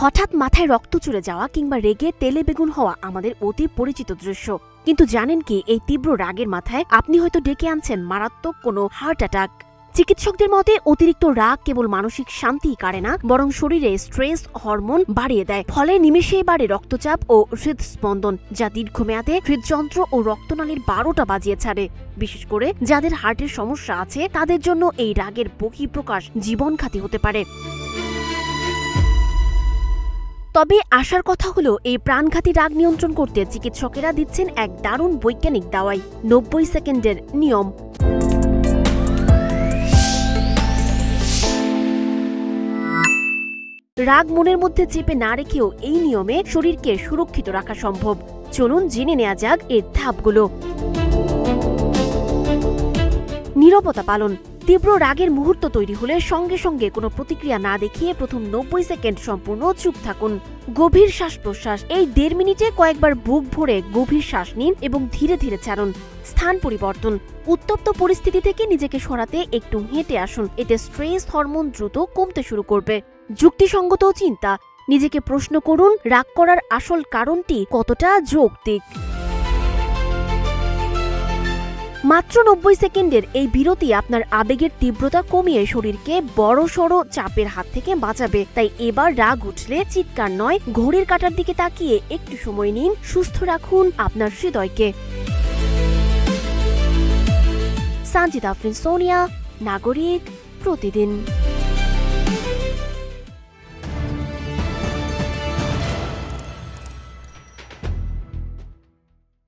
হঠাৎ মাথায় রক্ত চড়ে যাওয়া কিংবা রেগে তেলে বেগুন হওয়া আমাদের অতি পরিচিত দৃশ্য। কিন্তু জানেন কি, এই তীব্র রাগের মাথায় আপনি হয়তো ডেকে আনছেন মারাত্মক কোনো হার্ট অ্যাটাক। চিকিৎসকদের মতে অতিরিক্ত রাগ কেবল মানসিক শান্তি কাড়ে না, বরং শরীরে স্ট্রেস হরমোন বাড়িয়ে দেয়। ফলে নিমেষেই বাড়ে রক্তচাপ ও হৃদস্পন্দন, যা দীর্ঘমেয়াদে হৃদযন্ত্র ও রক্তনালীর 12টা বাজিয়ে ছাড়ে। বিশেষ করে যাদের হার্টের সমস্যা আছে তাদের জন্য এই রাগের বহিঃপ্রকাশ জীবনঘাতী হতে পারে। তবে আশার কথা হলো, এই প্রাণঘাতী রাগ নিয়ন্ত্রণ করতে চিকিৎসকেরা দিচ্ছেন এক দারুণ বৈজ্ঞানিক দাওয়াই, 90 সেকেন্ডের নিয়ম। রাগ মনের মধ্যে চেপে না রেখেও এই নিয়মে শরীরকে সুরক্ষিত রাখা সম্ভব। চলুন জেনে নেওয়া যাক এর ধাপগুলো। নীরবতা পালন। তীব্র রাগের মুহূর্ত তৈরি হলে সঙ্গে সঙ্গে কোনো প্রতিক্রিয়া না দেখিয়ে প্রথম 90 সেকেন্ড সম্পূর্ণ চুপ থাকুন। গভীর শ্বাস প্রশ্বাস। এই 1.5 মিনিটে কয়েকবার বুক ভরে গভীর শ্বাস নিন এবং ধীরে ধীরে ছাড়ুন। স্থান পরিবর্তন। উত্তপ্ত পরিস্থিতি থেকে নিজেকে সরাতে একটু হেঁটে আসুন, এতে স্ট্রেস হরমোন দ্রুত কমতে শুরু করবে। যুক্তিসঙ্গত চিন্তা। নিজেকে প্রশ্ন করুন, রাগ করার আসল কারণটি কতটা যৌক্তিক। মাত্র 90 সেকেন্ডের এই বিরতি আপনার আবেগের তীব্রতা কমিয়ে শরীরকে বড়সড় চাপের হাত থেকে বাঁচাবে। তাই এবার রাগ উঠলে চিৎকার নয়, ঘড়ির কাঁটার দিকে তাকিয়ে একটু সময় নিন। সুস্থ রাখুন আপনার হৃদয়কে। সানজিদা আফরিন সোনিয়া, নাগরিক প্রতিদিন।